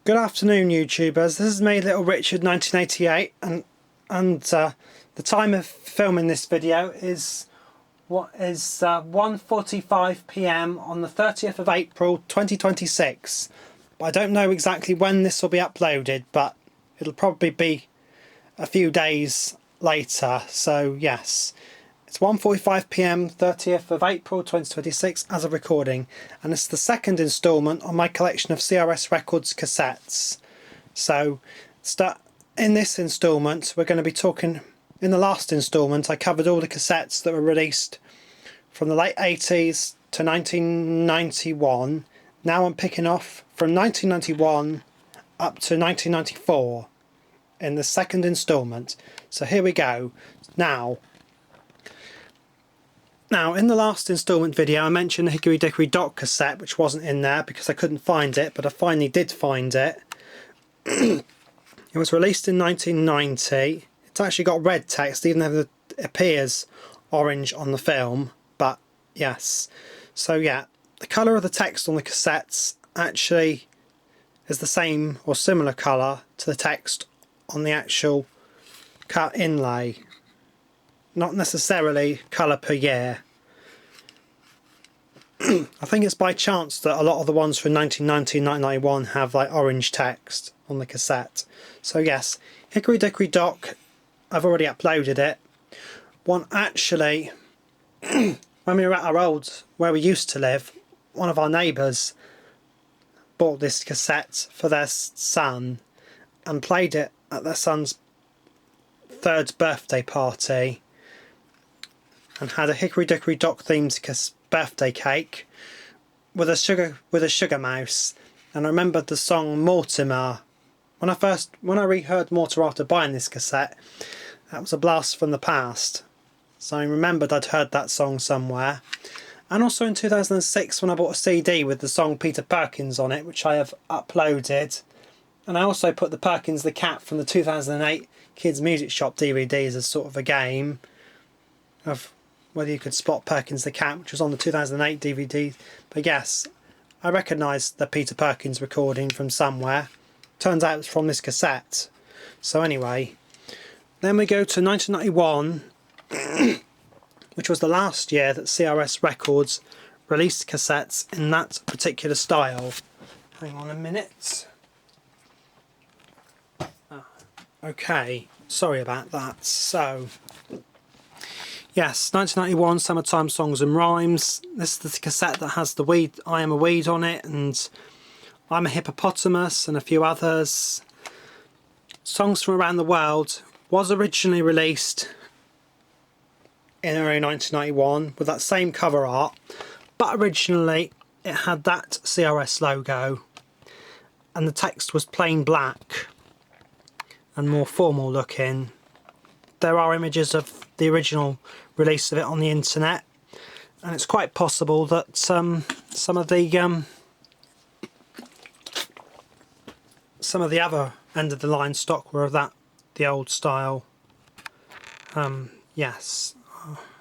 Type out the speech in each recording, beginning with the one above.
Good afternoon, YouTubers. This is me, Little Richard 1988, and the time of filming this video is 1:45 PM on the 30th of April 2026. I don't know exactly when this will be uploaded, but it'll probably be a few days later. So yes, it's 1:45 PM 30th of April 2026 as a recording, and it's the second instalment on my collection of CRS Records cassettes. So in this instalment we're going to be talking. In the last instalment I covered all the cassettes that were released from the late 80s to 1991. Now I'm picking off from 1991 up to 1994 in the second instalment. So here we go. Now in the last instalment video I mentioned the Hickory Dickory Dock cassette, which wasn't in there because I couldn't find it, but I finally did find it. It was released in 1990. It's actually got red text, even though it appears orange on the film, but yes. So yeah, the colour of the text on the cassettes actually is the same or similar colour to the text on the actual cut inlay. Not necessarily colour per year. I think it's by chance that a lot of the ones from 1990 and 1991 have like orange text on the cassette. So yes, Hickory Dickory Dock, I've already uploaded it. One actually, when we were at where we used to live, one of our neighbours bought this cassette for their son and played it at their son's third birthday party, and had a Hickory Dickory Dock themed birthday cake with a sugar mouse. And I remembered the song Mortimer. When I reheard Mortimer after buying this cassette, that was a blast from the past. So I remembered I'd heard that song somewhere. And also in 2006 when I bought a CD with the song Peter Perkins on it, which I have uploaded. And I also put the Perkins the Cat from the 2008 Kids Music Shop DVDs as sort of a game of whether you could spot Perkins the Cat, which was on the 2008 DVD. But yes, I recognised the Peter Perkins recording from somewhere. Turns out it's from this cassette. So anyway, then we go to 1991, which was the last year that CRS Records released cassettes in that particular style. Hang on a minute. Okay, sorry about that. So yes, 1991, Summertime Songs and Rhymes. This is the cassette that has the weed, I Am a Weed on it, and I'm a Hippopotamus, and a few others. Songs from Around the World was originally released in early 1991 with that same cover art, but originally it had that CRS logo and the text was plain black and more formal looking. There are images of the original release of it on the internet, and it's quite possible that some of the other end of the line stock were of the old style. Yes.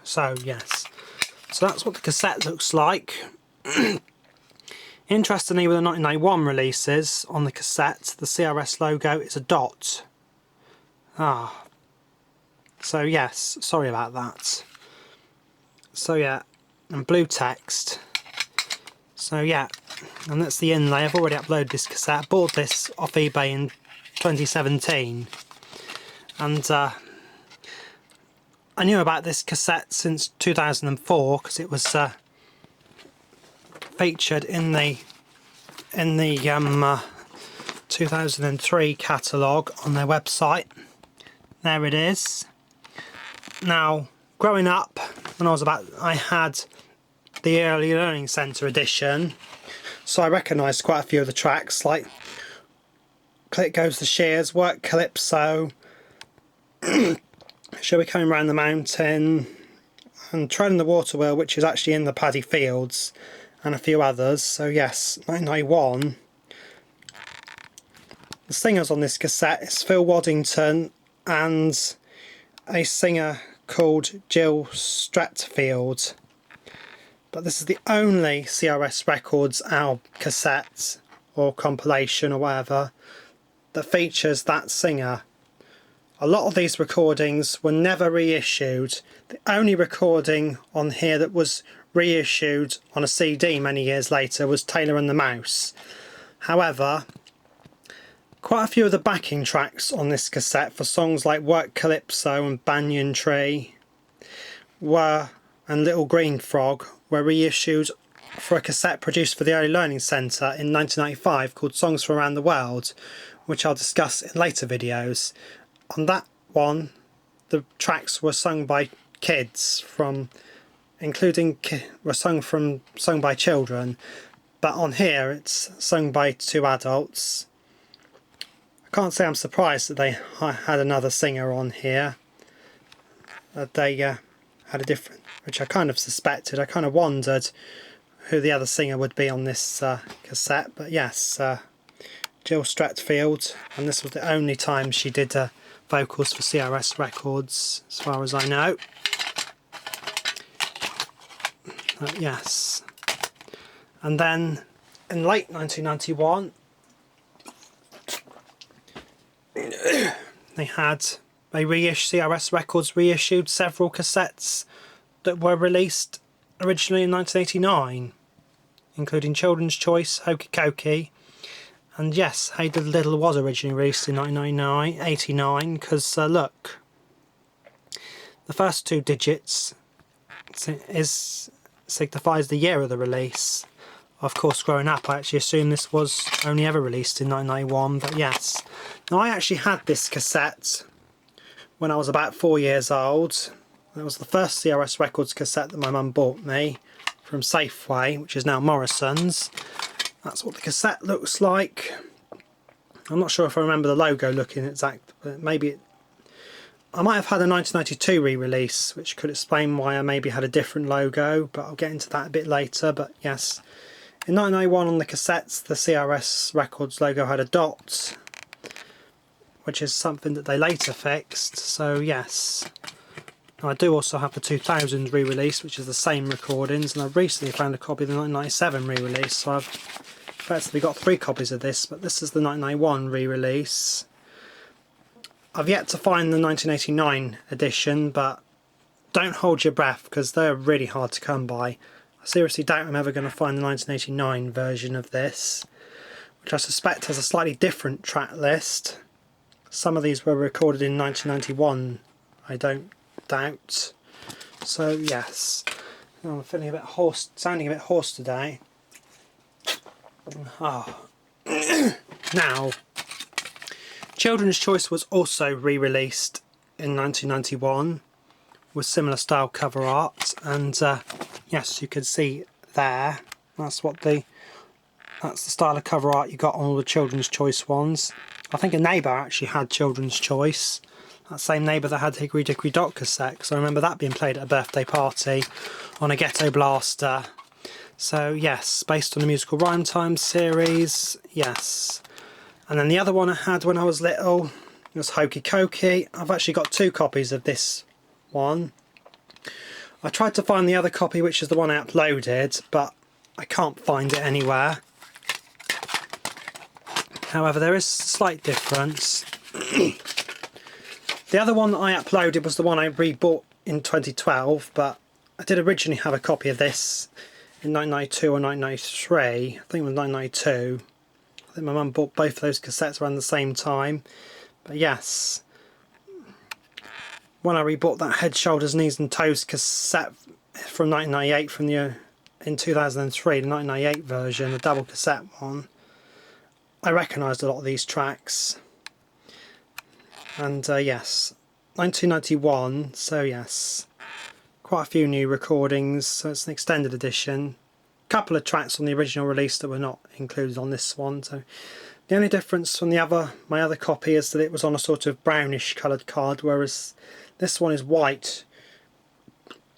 So yes. So that's what the cassette looks like. Interestingly, with the 1991 releases on the cassette, the CRS logo is a dot. So yes, sorry about that. So yeah, and blue text. So yeah, and that's the inlay. I've already uploaded this cassette. I bought this off eBay in 2017, and I knew about this cassette since 2004 because it was featured in the 2003 catalogue on their website. There it is. Now, growing up, when I had the Early Learning Centre edition, so I recognised quite a few of the tracks, like Click Goes the Shears, Work Calypso, Shall We Come Round the Mountain, and Treading the Water Wheel, which is actually in the Paddy Fields, and a few others. So yes, 1991. The singers on this cassette is Phil Waddington and a singer called Jill Stratfield. But this is the only CRS Records cassette or compilation or whatever that features that singer. A lot of these recordings were never reissued. The only recording on here that was reissued on a CD many years later was Taylor and the Mouse. However, quite a few of the backing tracks on this cassette for songs like Work Calypso and Banyan Tree and Little Green Frog were reissued for a cassette produced for the Early Learning Centre in 1995 called Songs from Around the World, which I'll discuss in later videos. On that one, the tracks were sung by kids sung by children, but on here it's sung by two adults. I can't say I'm surprised that they had another singer on here. They had a different, which I kind of suspected. I kind of wondered who the other singer would be on this cassette, but yes, Jill Stretfield, and this was the only time she did vocals for CRS Records, as far as I know. Yes. And then in late 1991, CRS Records reissued several cassettes that were released originally in 1989, including Children's Choice, Hokey Cokey, and yes, Hey Diddle Diddle was originally released in 1989, because look, the first two digits signifies the year of the release. Of course, growing up, I actually assumed this was only ever released in 1991, but yes. Now, I actually had this cassette when I was about 4 years old. It was the first CRS Records cassette that my mum bought me from Safeway, which is now Morrison's. That's what the cassette looks like. I'm not sure if I remember the logo looking exact, but maybe I might have had a 1992 re-release, which could explain why I maybe had a different logo, but I'll get into that a bit later. But yes, in 1991 on the cassettes, the CRS Records logo had a dot, which is something that they later fixed, so yes. I do also have the 2000 re-release, which is the same recordings, and I've recently found a copy of the 1997 re-release, so I've effectively got 3 copies of this, but this is the 1991 re-release. I've yet to find the 1989 edition, but don't hold your breath, because they're really hard to come by. I seriously doubt I'm ever going to find the 1989 version of this, which I suspect has a slightly different track list. Some of these were recorded in 1991, I don't doubt. So yes, I'm feeling a bit hoarse, sounding a bit hoarse today. Now, Children's Choice was also re-released in 1991 with similar style cover art, and yes, you can see there, that's the style of cover art you got on all the Children's Choice ones. I think a neighbour actually had Children's Choice, that same neighbour that had Hickory Dickory Dock cassette, because I remember that being played at a birthday party on a Ghetto Blaster. So yes, based on the musical Rhyme Time series, yes. And then the other one I had when I was little was Hokey Cokey. I've actually got 2 copies of this one. I tried to find the other copy, which is the one I uploaded, but I can't find it anywhere. However, there is a slight difference. The other one that I uploaded was the one I rebought in 2012, but I did originally have a copy of this in 1992 or 1993. I think it was 1992. I think my mum bought both of those cassettes around the same time. But yes, when I rebought that Head, Shoulders, Knees and Toes cassette from 1998 in 2003, the 1998 version, the double cassette one, I recognised a lot of these tracks. And yes, 1991, so yes, quite a few new recordings, so it's an extended edition. A couple of tracks on the original release that were not included on this one. So the only difference from my other copy is that it was on a sort of brownish coloured card, whereas this one is white,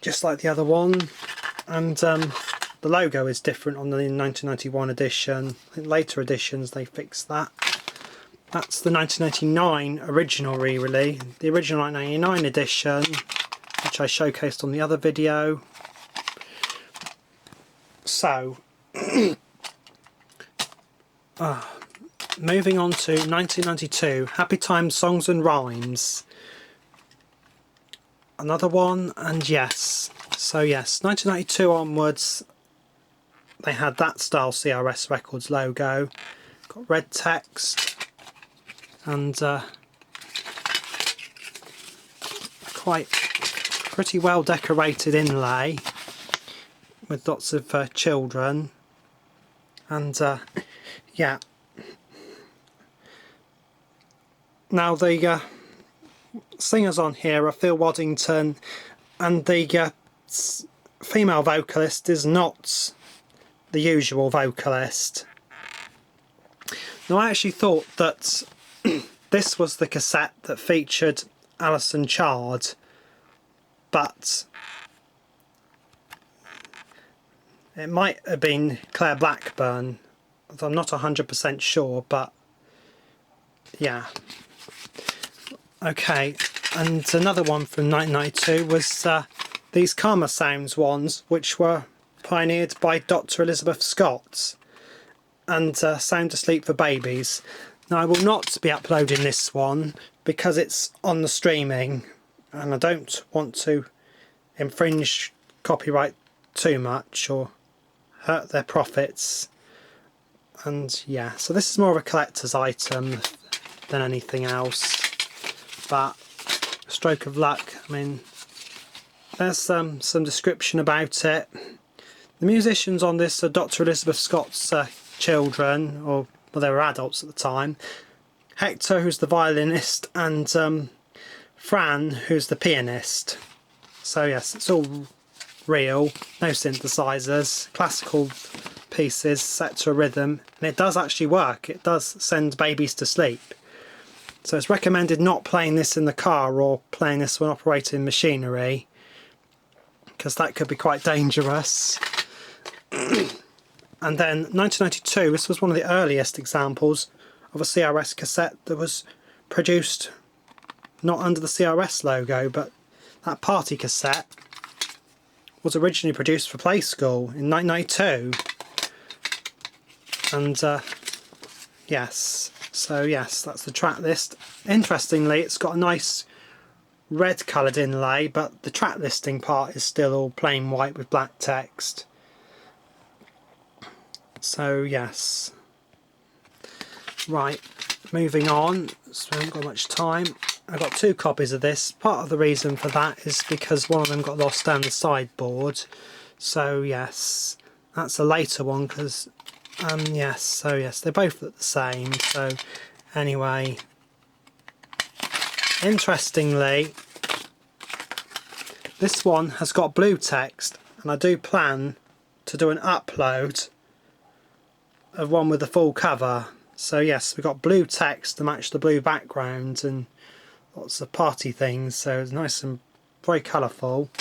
just like the other one. And the logo is different on the 1991 edition. I think later editions they fixed that. That's the 1989 original re-release. The original 1999 edition, which I showcased on the other video. So, Moving on to 1992, Happy Times Songs and Rhymes. Another one, and yes. So yes, 1992 onwards, they had that style CRS Records logo. Got red text and quite pretty well decorated inlay with lots of children. And yeah. Now the singers on here are Phil Waddington, and the female vocalist is not the usual vocalist. Now I actually thought that this was the cassette that featured Alison Chard, but it might have been Claire Blackburn. I'm not 100% sure, but yeah. Okay, and another one from 1992 was these Karma Sounds ones, which were pioneered by Dr. Elizabeth Scott, and Sound Asleep for Babies. Now I will not be uploading this one because it's on the streaming and I don't want to infringe copyright too much or hurt their profits. And yeah, so this is more of a collector's item than anything else, but stroke of luck. I mean, there's some description about it. The musicians on this are Dr. Elizabeth Scott's children, or well, they were adults at the time. Hector, who's the violinist, and Fran, who's the pianist. So yes, it's all real, no synthesizers, classical pieces set to a rhythm, and it does actually work. It does send babies to sleep. So it's recommended not playing this in the car or playing this when operating machinery, because that could be quite dangerous. And then 1992, this was one of the earliest examples of a CRS cassette that was produced not under the CRS logo, but that party cassette was originally produced for Play School in 1992. And yes, so yes, that's the track list. Interestingly, it's got a nice red coloured inlay, but the track listing part is still all plain white with black text. So yes, right, moving on, so I haven't got much time. I've got 2 copies of this. Part of the reason for that is because one of them got lost down the sideboard. So yes, that's a later one, because yes, so yes, they both look the same. So anyway, interestingly, this one has got blue text, and I do plan to do an upload of one with the full cover. So yes, we've got blue text to match the blue background and lots of party things, so it's nice and very colourful.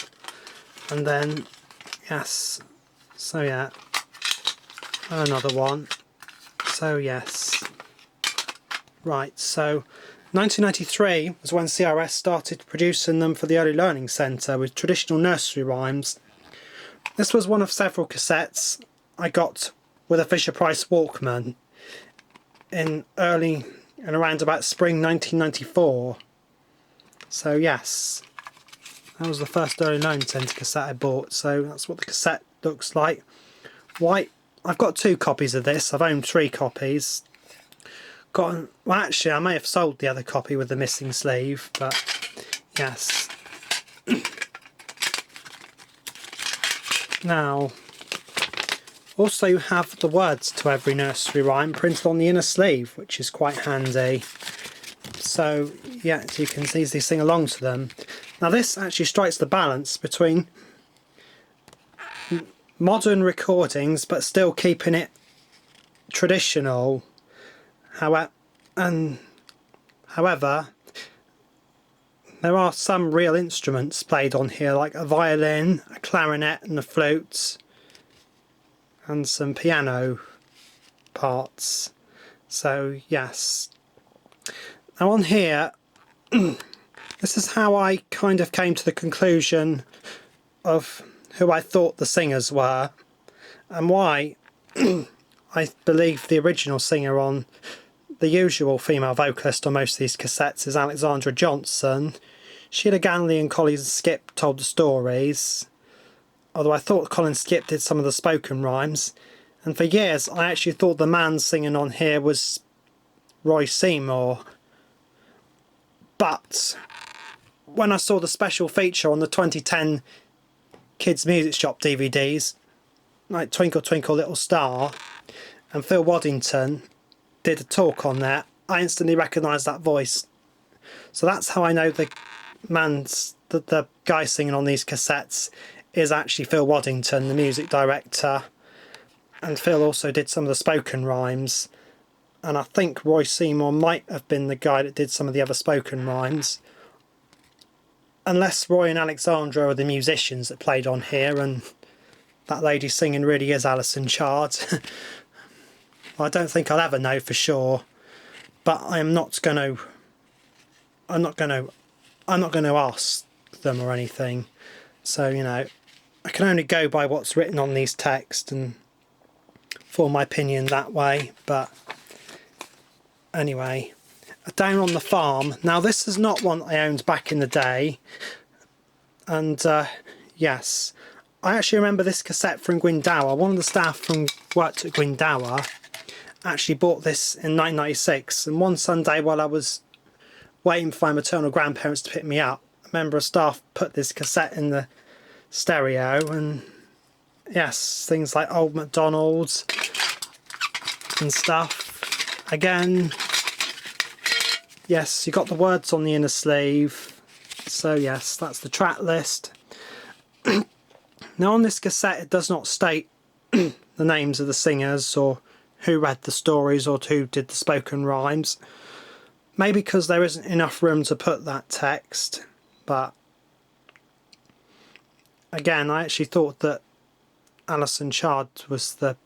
And then yes, so yeah, another one. So yes, right, so 1993 was when CRS started producing them for the Early Learning Centre with traditional nursery rhymes. This was one of several cassettes I got with a Fisher-Price Walkman in around about spring 1994. So yes, that was the first Early Learning Centre cassette I bought, so that's what the cassette looks like. White. I've got 2 copies of this. I've owned 3 copies. Well actually I may have sold the other copy with the missing sleeve, but yes. Now, also you have the words to every nursery rhyme printed on the inner sleeve, which is quite handy. So yeah, so you can easily sing along to them. Now this actually strikes the balance between modern recordings but still keeping it traditional. However, there are some real instruments played on here, like a violin, a clarinet and a flute, and some piano parts. So yes. Now on here, this is how I kind of came to the conclusion of who I thought the singers were, and why I I believe the original singer on, the usual female vocalist on most of these cassettes is Alexandra Johnson. Sheila Ganley and Colin Skip told the stories, although I thought Colin Skip did some of the spoken rhymes. And for years I actually thought the man singing on here was Roy Seymour. But when I saw the special feature on the 2010 Kids Music Shop DVDs, like Twinkle Twinkle Little Star, and Phil Waddington did a talk on there, I instantly recognised that voice. So that's how I know the guy singing on these cassettes is actually Phil Waddington, the music director. And Phil also did some of the spoken rhymes. And I think Roy Seymour might have been the guy that did some of the other spoken rhymes. Unless Roy and Alexandra are the musicians that played on here, and that lady singing really is Alison Chard. I don't think I'll ever know for sure, but I'm not going to ask them or anything. So, you know, I can only go by what's written on these texts and form my opinion that way. But anyway, Down on the Farm. Now, this is not one I owned back in the day, and yes, I actually remember this cassette from Gwyndawr. One of the staff from worked at Gwyndawr actually bought this in 1996, and one Sunday while I was waiting for my maternal grandparents to pick me up, a member of staff put this cassette in the stereo, and yes, things like Old MacDonald's and stuff. Again, yes, you got the words on the inner sleeve. So yes, that's the track list. Now on this cassette it does not state the names of the singers or who read the stories or who did the spoken rhymes. Maybe because there isn't enough room to put that text, but again, I actually thought that Alison Chard was the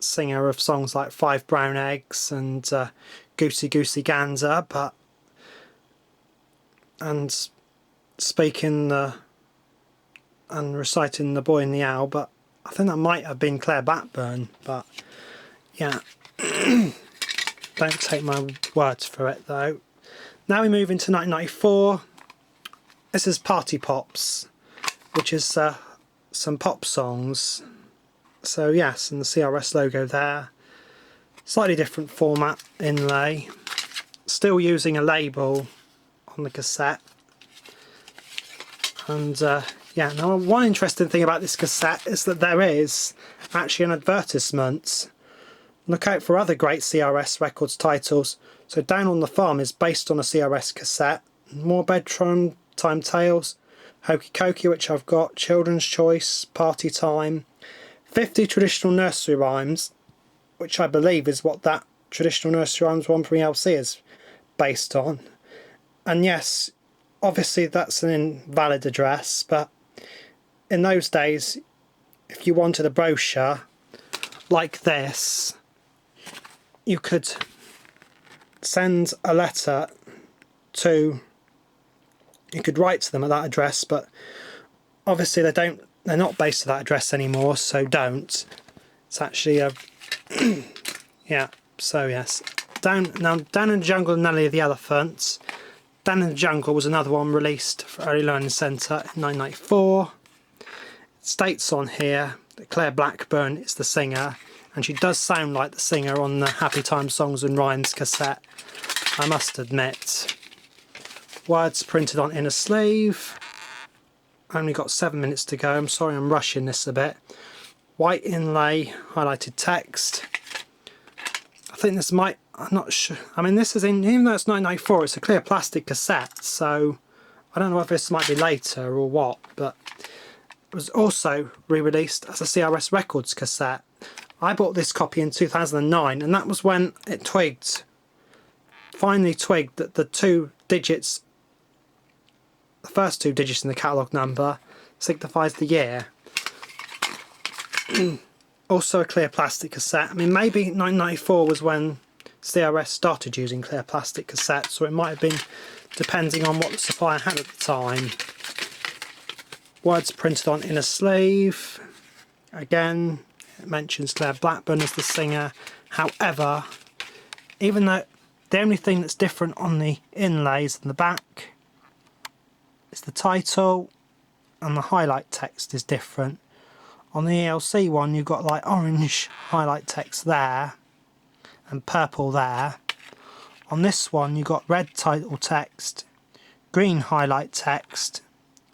singer of songs like Five Brown Eggs and Goosey Goosey Gander, and speaking and reciting The Boy and the Owl, but I think that might have been Claire Blackburn, but yeah. Don't take my words for it though. Now we move into 1994. This is Party Pops, which is some pop songs. So yes, and the CRS logo there. Slightly different format inlay. Still using a label on the cassette. And yeah, now one interesting thing about this cassette is that there is actually an advertisement. Look out for other great CRS Records titles. So Down on the Farm is based on a CRS cassette. More Bedtime Tales, Hokey Cokey, which I've got, Children's Choice, Party Time, 50 Traditional Nursery Rhymes, which I believe is what that Traditional Nursery Rhymes one from ELC is based on. And yes, obviously that's an invalid address, but in those days, if you wanted a brochure like this, you could send a letter to, you could write to them at that address, but obviously they're not based at that address anymore, so don't. It's actually a yeah, so yes. Down in the Jungle and Nelly the Elephants. Down in the Jungle was another one released for Early Learning Centre in 1994. It states on here that Claire Blackburn is the singer, and she does sound like the singer on the Happy Time Songs and Rhymes cassette, I must admit. Words printed on inner sleeve. Only got 7 minutes to go. I'm sorry I'm rushing this a bit. White inlay, highlighted text. I think this might, I'm not sure. I mean, this is in, even though it's 1994, it's a clear plastic cassette, so I don't know if this might be later or what, but it was also re-released as a CRS Records cassette. I bought this copy in 2009, and that was when it finally twigged that the first two digits in the catalogue number signifies the year. Also a clear plastic cassette. I mean, maybe 1994 was when CRS started using clear plastic cassettes, or it might have been depending on what the supplier had at the time. Words printed on inner sleeve. Again, It mentions Claire Blackburn as the singer. However, even though the only thing that's different on the inlays and the back is the title, and the highlight text is different. On the ELC one, you've got like orange highlight text there and purple there. On this one, you've got red title text, green highlight text,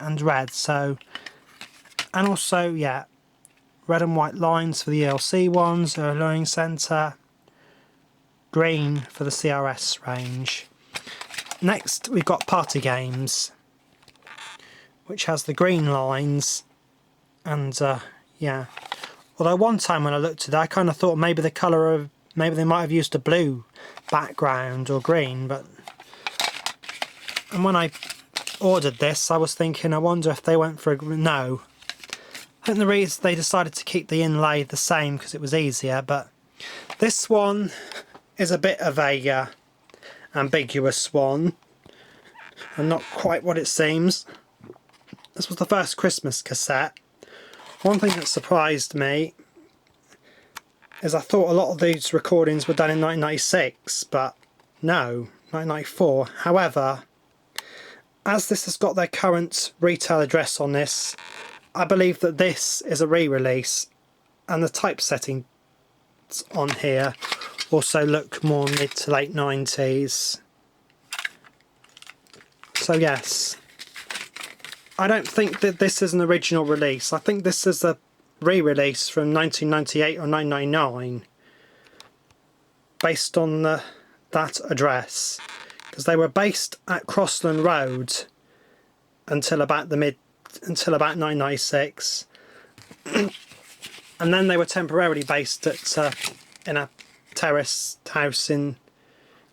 and red. So, and also, yeah, red and white lines for the ELC ones, the learning centre, green for the CRS range. Next, we've got Party Games, which has the green lines, and yeah. Although one time when I looked at it, I kind of thought maybe the colour of, maybe they might have used a blue background or green, but, and when I ordered this, I was thinking, I wonder if they went for a, no. I think the reason they decided to keep the inlay the same because it was easier, but this one is a bit of a ambiguous one, and not quite what it seems. This was the first Christmas cassette. One thing that surprised me is I thought a lot of these recordings were done in 1996, but no, 1994. However, as this has got their current retail address on this, I believe that this is a re-release, and the typesetting on here also look more mid to late 90s. So yes, I don't think that this is an original release. I think this is a re-release from 1998 or 1999 based on that address, because they were based at Crossland Road until about 1996, and then they were temporarily based at in a terraced house in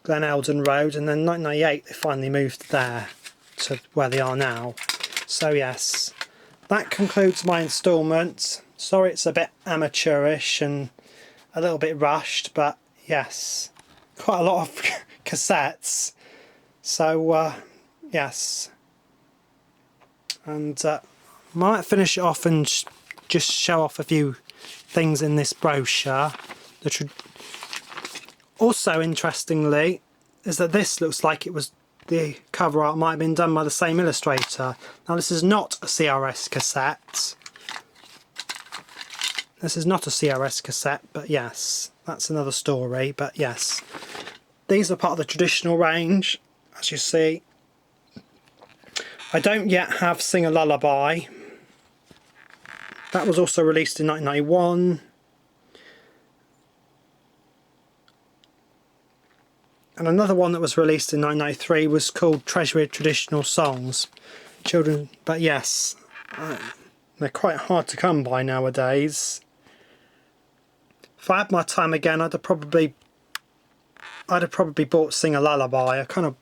Glen Eldon Road, and then 1998 they finally moved there to where they are now. So yes, that concludes my instalment. Sorry it's a bit amateurish and a little bit rushed, but yes, quite a lot of cassettes. So yes, and might finish it off and just show off a few things in this brochure. Also interestingly is that this looks like it was, the cover art might have been done by the same illustrator. Now this is not a CRS cassette. This is not a CRS cassette, but yes, that's another story. But yes, these are part of the traditional range, as you see. I don't yet have Sing a Lullaby. That was also released in 1991. And another one that was released in 1993 was called Treasury of Traditional Songs. Children, but yes, they're quite hard to come by nowadays. If I had my time again, I'd have probably bought Sing a Lullaby. I kind of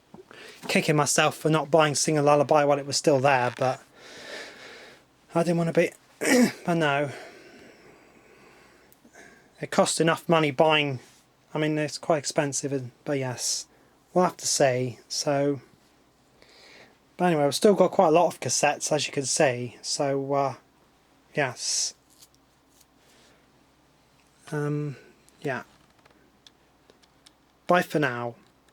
kicking myself for not buying Sing a Lullaby while it was still there, but I didn't want to be. I know it cost enough money buying. I mean, it's quite expensive, but yes, we'll have to see. So, but anyway, we've still got quite a lot of cassettes, as you can see. So, yes. Yeah. Bye for now.